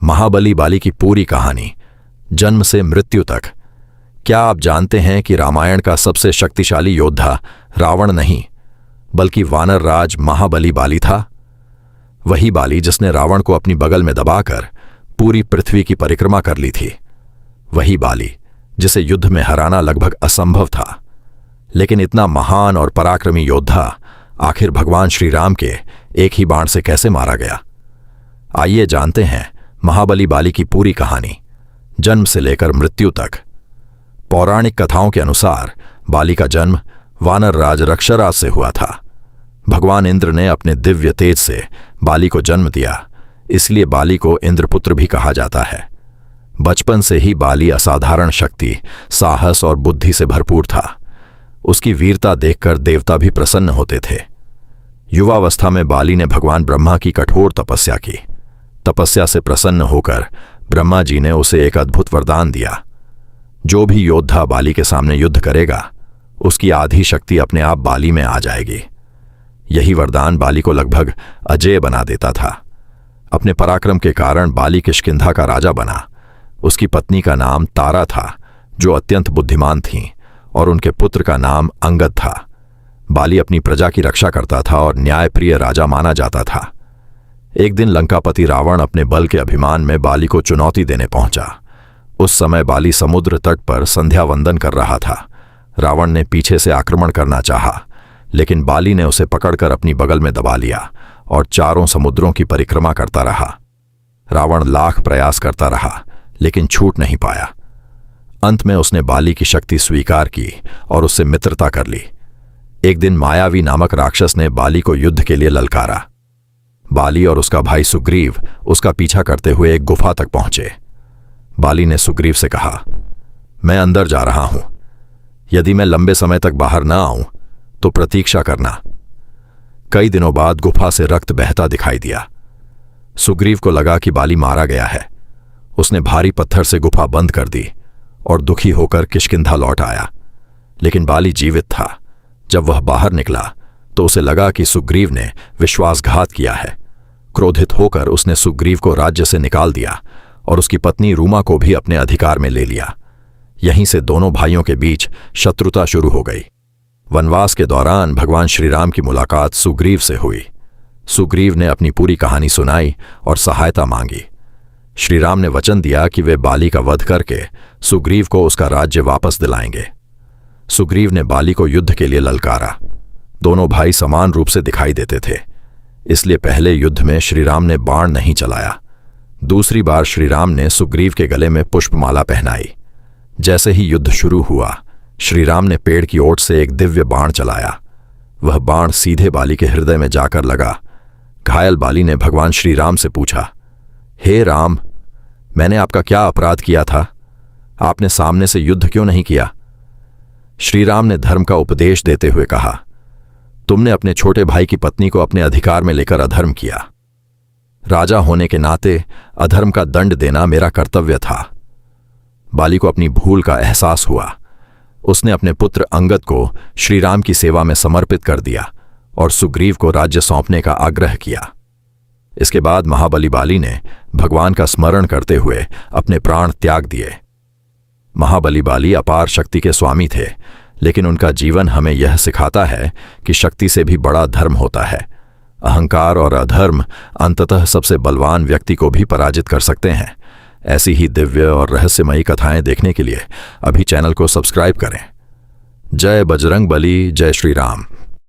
महाबली बाली की पूरी कहानी, जन्म से मृत्यु तक। क्या आप जानते हैं कि रामायण का सबसे शक्तिशाली योद्धा रावण नहीं बल्कि वानर राज महाबली बाली था? वही बाली जिसने रावण को अपनी बगल में दबाकर पूरी पृथ्वी की परिक्रमा कर ली थी। वही बाली जिसे युद्ध में हराना लगभग असंभव था। लेकिन इतना महान और पराक्रमी योद्धा आखिर भगवान श्री राम के एक ही बाण से कैसे मारा गया? आइए जानते हैं महाबली बाली की पूरी कहानी, जन्म से लेकर मृत्यु तक। पौराणिक कथाओं के अनुसार बाली का जन्म वानर राज रक्षराज से हुआ था। भगवान इंद्र ने अपने दिव्य तेज से बाली को जन्म दिया, इसलिए बाली को इंद्रपुत्र भी कहा जाता है। बचपन से ही बाली असाधारण शक्ति, साहस और बुद्धि से भरपूर था। उसकी वीरता देखकर देवता भी प्रसन्न होते थे। युवावस्था में बाली ने भगवान ब्रह्मा की कठोर तपस्या की। तपस्या से प्रसन्न होकर ब्रह्मा जी ने उसे एक अद्भुत वरदान दिया। जो भी योद्धा बाली के सामने युद्ध करेगा, उसकी आधी शक्ति अपने आप बाली में आ जाएगी। यही वरदान बाली को लगभग अजेय बना देता था। अपने पराक्रम के कारण बाली किष्किंधा का राजा बना। उसकी पत्नी का नाम तारा था, जो अत्यंत बुद्धिमान थीं, और उनके पुत्र का नाम अंगद था। बाली अपनी प्रजा की रक्षा करता था और न्यायप्रिय राजा माना जाता था। एक दिन लंकापति रावण अपने बल के अभिमान में बाली को चुनौती देने पहुंचा। उस समय बाली समुद्र तट पर संध्या वंदन कर रहा था। रावण ने पीछे से आक्रमण करना चाहा, लेकिन बाली ने उसे पकड़कर अपनी बगल में दबा लिया और चारों समुद्रों की परिक्रमा करता रहा। रावण लाख प्रयास करता रहा, लेकिन छूट नहीं पाया। अंत में उसने बाली की शक्ति स्वीकार की और उससे मित्रता कर ली। एक दिन मायावी नामक राक्षस ने बाली को युद्ध के लिए ललकारा। बाली और उसका भाई सुग्रीव उसका पीछा करते हुए एक गुफा तक पहुंचे। बाली ने सुग्रीव से कहा, मैं अंदर जा रहा हूं। यदि मैं लंबे समय तक बाहर न आऊं तो प्रतीक्षा करना। कई दिनों बाद गुफा से रक्त बहता दिखाई दिया। सुग्रीव को लगा कि बाली मारा गया है। उसने भारी पत्थर से गुफा बंद कर दी और दुखी होकर किष्किंधा लौट आया। लेकिन बाली जीवित था। जब वह बाहर निकला तो उसे लगा कि सुग्रीव ने विश्वासघात किया है। क्रोधित होकर उसने सुग्रीव को राज्य से निकाल दिया और उसकी पत्नी रूमा को भी अपने अधिकार में ले लिया। यहीं से दोनों भाइयों के बीच शत्रुता शुरू हो गई। वनवास के दौरान भगवान श्री राम की मुलाकात सुग्रीव से हुई। सुग्रीव ने अपनी पूरी कहानी सुनाई और सहायता मांगी। श्री राम ने वचन दिया कि वे बाली का वध करके सुग्रीव को उसका राज्य वापस दिलाएंगे। सुग्रीव ने बाली को युद्ध के लिए ललकारा। दोनों भाई समान रूप से दिखाई देते थे, इसलिए पहले युद्ध में श्री राम ने बाण नहीं चलाया। दूसरी बार श्री राम ने सुग्रीव के गले में पुष्पमाला पहनाई। जैसे ही युद्ध शुरू हुआ, श्री राम ने पेड़ की ओट से एक दिव्य बाण चलाया। वह बाण सीधे बाली के हृदय में जाकर लगा। घायल बाली ने भगवान श्री राम से पूछा, हे राम, मैंने आपका क्या अपराध किया था? आपने सामने से युद्ध क्यों नहीं किया? श्री राम ने धर्म का उपदेश देते हुए कहा, तुमने अपने छोटे भाई की पत्नी को अपने अधिकार में लेकर अधर्म किया। राजा होने के नाते अधर्म का दंड देना मेरा कर्तव्य था। बाली को अपनी भूल का एहसास हुआ। उसने अपने पुत्र अंगद को श्री राम की सेवा में समर्पित कर दिया और सुग्रीव को राज्य सौंपने का आग्रह किया। इसके बाद महाबली बाली ने भगवान का स्मरण करते हुए अपने प्राण त्याग दिए। महाबली बाली अपार शक्ति के स्वामी थे, लेकिन उनका जीवन हमें यह सिखाता है कि शक्ति से भी बड़ा धर्म होता है। अहंकार और अधर्म अंततः सबसे बलवान व्यक्ति को भी पराजित कर सकते हैं। ऐसी ही दिव्य और रहस्यमयी कथाएं देखने के लिए अभी चैनल को सब्सक्राइब करें। जय बजरंग बली, जय श्री राम।